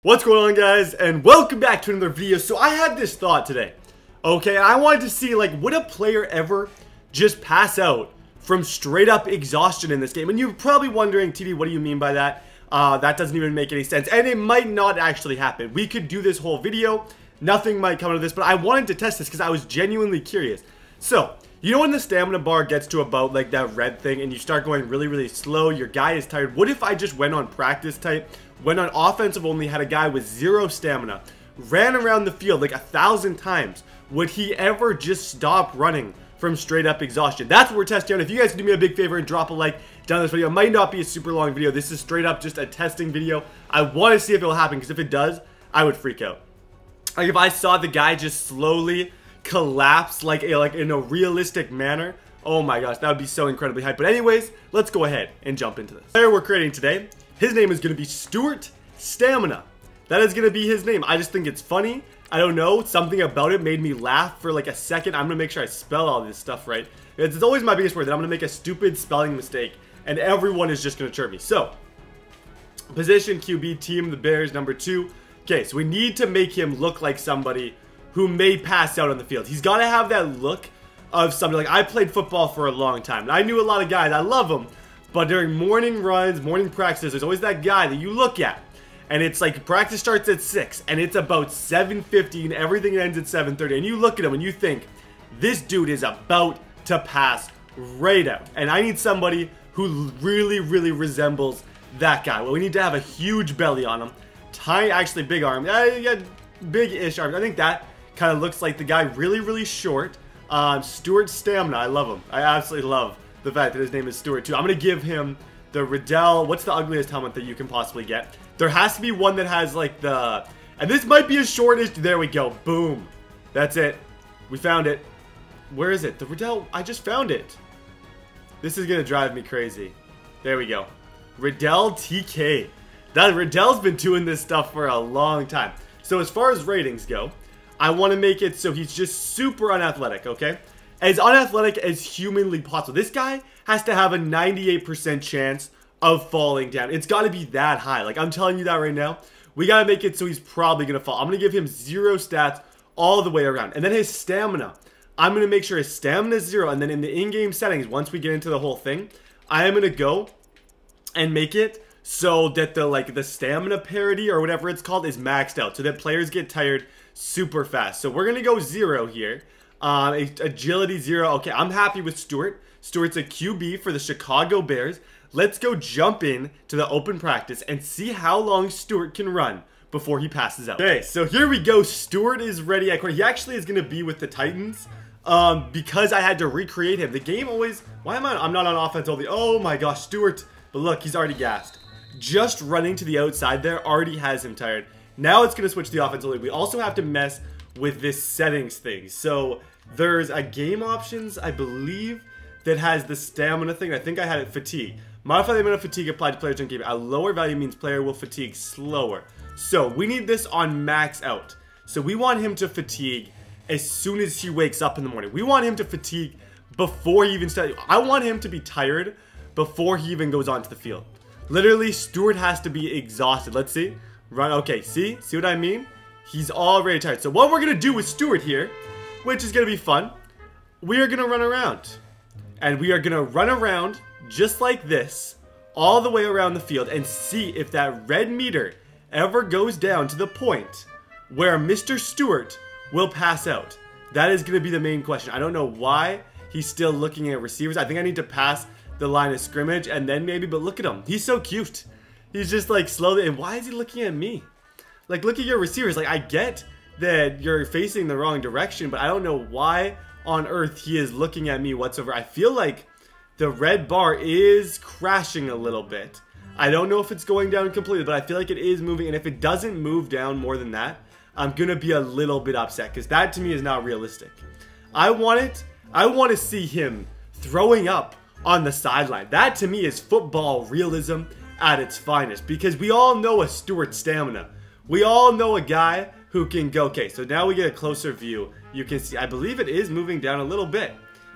What's going on, guys, and welcome back to another video. So I had this thought today. Okay, I wanted to see, like, would a player ever just pass out from straight up exhaustion in this game? And you're probably wondering, TD, what do you mean by that? That doesn't even make any sense, and it might not actually happen. We could do this whole video, nothing might come out of this, but I wanted to test this because I was genuinely curious. So, you know when the stamina bar gets to about like that red thing and you start going really slow, your guy is tired? What if I just went on practice type, went on offensive only, had a guy with 0 stamina, ran around the field like 1,000 times? Would he ever just stop running from straight up exhaustion? That's what we're testing out. If you guys can do me a big favor and drop a like down this video, it might not be a super long video. This is straight up just a testing video. I want to see if it will happen, because if it does, I would freak out. Like if I saw the guy just slowly collapse like in a realistic manner, oh my gosh, that would be so incredibly hype. But anyways, let's go ahead and jump into this. The player we're creating today, his name is going to be Stuart Stamina. That is going to be his name. I just think it's funny. I don't know, something about it made me laugh for like a second. I'm going to make sure I spell all this stuff right. It's always my biggest word that I'm going to make a stupid spelling mistake and everyone is just going to chirp me. So, position QB, team the Bears, number 2. Okay, so we need to make him look like somebody who may pass out on the field. He's got to have that look of somebody. Like, I played football for a long time, and I knew a lot of guys. I love them, but during morning runs, morning practices, there's always that guy that you look at, and it's like practice starts at 6, and it's about 7:50, and everything ends at 7:30, and you look at him, and you think, this dude is about to pass right out, and I need somebody who really resembles that guy. Well, we need to have a huge belly on him, tiny, actually big arm, yeah, big-ish arms. I think that kind of looks like the guy, really short. Stuart Stamina, I love him. I absolutely love the fact that his name is Stuart too. I'm going to give him the Riddell. What's the ugliest helmet that you can possibly get? There has to be one that has like the, and this might be a shortish, there we go, boom. That's it. We found it. Where is it? The Riddell, I just found it. This is going to drive me crazy. There we go. Riddell TK. That Riddell's been doing this stuff for a long time. So as far as ratings go, I want to make it so he's just super unathletic, okay? As unathletic as humanly possible. This guy has to have a 98% chance of falling down. It's got to be that high. Like, I'm telling you that right now. We got to make it so he's probably going to fall. I'm going to give him 0 stats all the way around. And then his stamina, I'm going to make sure his stamina is 0. And then in the in-game settings, once we get into the whole thing, I am going to go and make it so that the stamina parity or whatever it's called is maxed out, so that players get tired super fast. So we're gonna go 0 here. Agility 0. Okay, I'm happy with Stuart. Stuart's a QB for the Chicago Bears. Let's go jump in to the open practice and see how long Stuart can run before he passes out. Okay, so here we go. Stuart is ready at corner. He actually is gonna be with the Titans because I had to recreate him. The game always, I'm not on offense only. Oh my gosh, Stuart. But look, he's already gassed. Just running to the outside there already has him tired. Now it's going to switch to the offensive league. We also have to mess with this settings thing. So there's a game options, I believe, that has the stamina thing. I think I had it fatigue. Modify the amount of fatigue applied to players during game. A lower value means player will fatigue slower. So we need this on max out. So we want him to fatigue as soon as he wakes up in the morning. We want him to fatigue before he even starts. I want him to be tired before he even goes onto the field. Literally, Stuart has to be exhausted. Let's see. Run. Okay, see what I mean? He's already tired. So what we're going to do with Stuart here, which is going to be fun, we are going to run around. And we are going to run around just like this, all the way around the field, and see if that red meter ever goes down to the point where Mr. Stuart will pass out. That is going to be the main question. I don't know why he's still looking at receivers. I think I need to pass the line of scrimmage and then maybe, but look at him. He's so cute. He's just like slowly, and why is he looking at me? Like, look at your receivers. Like, I get that you're facing the wrong direction, but I don't know why on earth he is looking at me whatsoever. I feel like the red bar is crashing a little bit. I don't know if it's going down completely, but I feel like it is moving, and if it doesn't move down more than that, I'm gonna be a little bit upset, because that to me is not realistic. I want to see him throwing up on the sideline. That to me is football realism at its finest, because we all know a Stuart Stamina. We all know a guy who can go. Okay, so now we get a closer view. You can see, I believe it is moving down a little bit.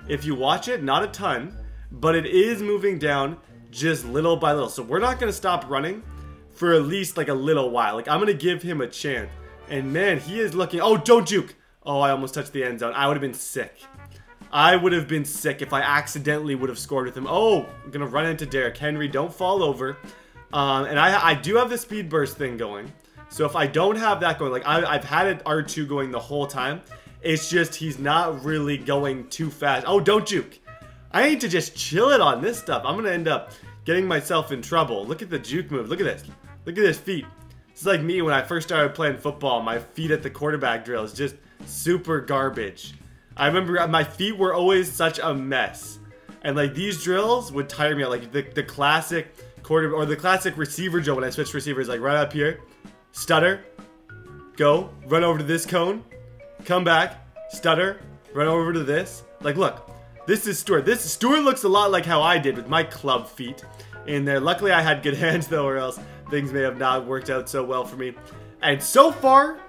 If you watch it, not a ton, but it is moving down just little by little. So we're not going to stop running for at least like a little while. Like, I'm going to give him a chance. And man, he is looking. Oh, don't juke. Oh, I almost touched the end zone. I would have been sick. I would have been sick if I accidentally would have scored with him. Oh, I'm going to run into Derrick Henry. Don't fall over. And I do have the speed burst thing going. So if I don't have that going, like I've had it R2 going the whole time. It's just he's not really going too fast. Oh, don't juke. I need to just chill it on this stuff. I'm going to end up getting myself in trouble. Look at the juke move. Look at this. Look at his feet. It's like me when I first started playing football. My feet at the quarterback drill is just super garbage. I remember my feet were always such a mess. And like these drills would tire me out. Like the classic quarter or the classic receiver drill when I switched receivers, like right up here. Stutter. Go. Run over to this cone. Come back. Stutter. Run over to this. Like look. This is Stuart. Stuart looks a lot like how I did with my club feet in there. Luckily I had good hands though, or else things may have not worked out so well for me. And so far,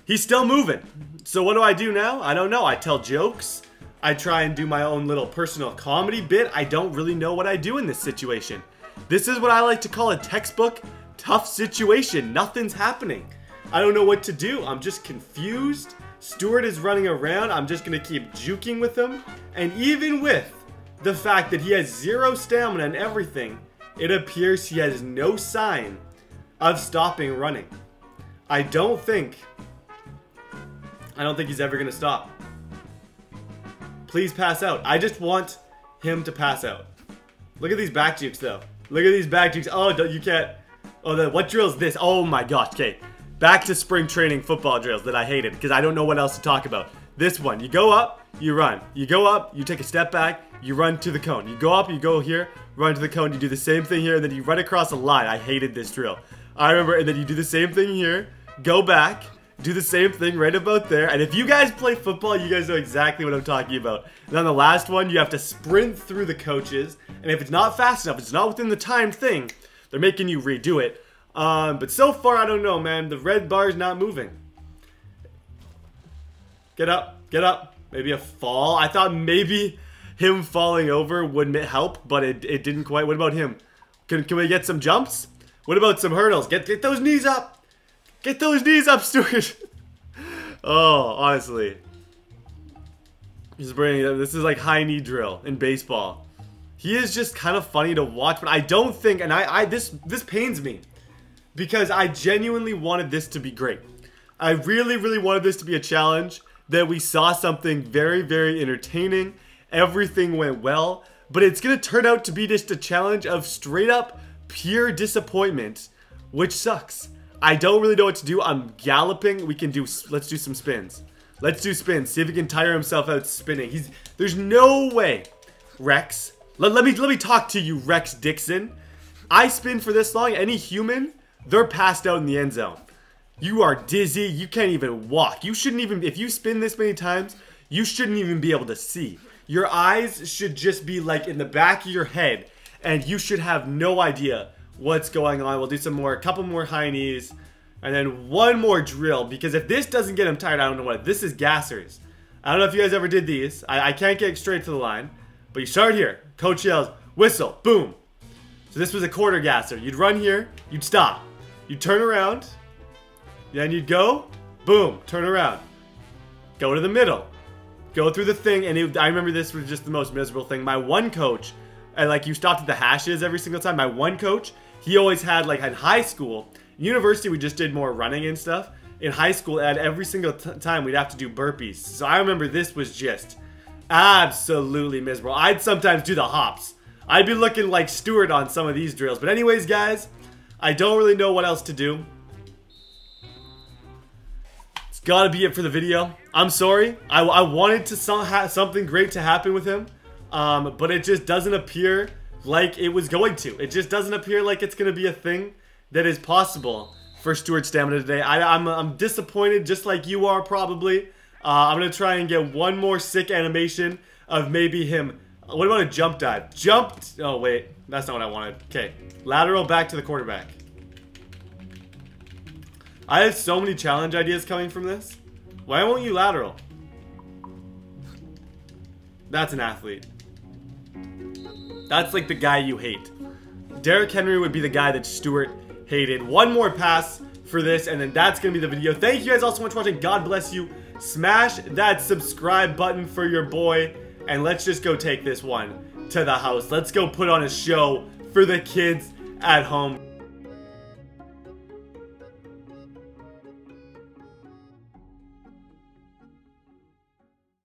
he's still moving. So what do I do now? I don't know. I tell jokes. I try and do my own little personal comedy bit. I don't really know what I do in this situation. This is what I like to call a textbook tough situation. Nothing's happening. I don't know what to do. I'm just confused. Stuart is running around. I'm just going to keep juking with him. And even with the fact that he has 0 stamina and everything, it appears he has no sign of stopping running. I don't think he's ever going to stop. Please pass out. I just want him to pass out. Look at these back jukes though. Look at these back jukes. Oh, you can't. Oh, what drill is this? Oh my gosh. Okay. Back to spring training football drills that I hated because I don't know what else to talk about. This one. You go up, you run. You go up, you take a step back, you run to the cone. You go up, you go here, run to the cone. You do the same thing here, and then you run across a line. I hated this drill. I remember, and then you do the same thing here, go back, do the same thing right about there. And if you guys play football, you guys know exactly what I'm talking about. And on the last one, you have to sprint through the coaches. And if it's not fast enough, it's not within the timed thing, they're making you redo it. But so far, I don't know, man. The red bar is not moving. Get up, get up. Maybe a fall. I thought maybe him falling over would help, but it didn't quite. What about him? Can we get some jumps? What about some hurdles? Get those knees up. Get those knees up, Stuart. Oh, honestly. Just bringing it up. This is like high knee drill in baseball. He is just kind of funny to watch, but I don't think, and this pains me. Because I genuinely wanted this to be great. I really, really wanted this to be a challenge. That we saw something very, very entertaining. Everything went well. But it's going to turn out to be just a challenge of straight up pure disappointment. Which sucks. I don't really know what to do. I'm galloping. Let's do some spins. Let's do spins. See if he can tire himself out spinning. There's no way. Rex. Let me talk to you, Rex Dixon. I spin for this long. Any human... They're passed out in the end zone. You are dizzy. You can't even walk. You shouldn't even, if you spin this many times, you shouldn't even be able to see. Your eyes should just be like in the back of your head, and you should have no idea what's going on. We'll do a couple more high knees, and then one more drill, because if this doesn't get him tired, I don't know what. This is gassers. I don't know if you guys ever did these. I can't get straight to the line, but you start here. Coach yells, whistle, boom. So this was a quarter gasser. You'd run here, you'd stop. You turn around, then you'd go, boom, turn around. Go to the middle. Go through the thing, and I remember this was just the most miserable thing. My one coach, and like you stopped at the hashes every single time. My one coach, he always had like in high school, university we just did more running and stuff. In high school, at every single time we'd have to do burpees. So I remember this was just absolutely miserable. I'd sometimes do the hops. I'd be looking like Stuart on some of these drills. But anyways, guys, I don't really know what else to do. It's gotta be it for the video. I'm sorry. I wanted to something great to happen with him. But it just doesn't appear like it was going to. It just doesn't appear like it's gonna be a thing that is possible for Stuart Stamina today. I'm disappointed just like you are probably. I'm gonna try and get one more sick animation of maybe him. What about a jump dive? Jumped. Oh wait, that's not what I wanted. Okay, lateral back to the quarterback. I have so many challenge ideas coming from this. Why won't you lateral? That's an athlete. That's like the guy you hate. Derrick Henry would be the guy that Stewart hated. One more pass for this, and then that's going to be the video. Thank you guys all so much for watching. God bless you. Smash that subscribe button for your boy, and let's just go take this one to the house. Let's go put on a show for the kids at home.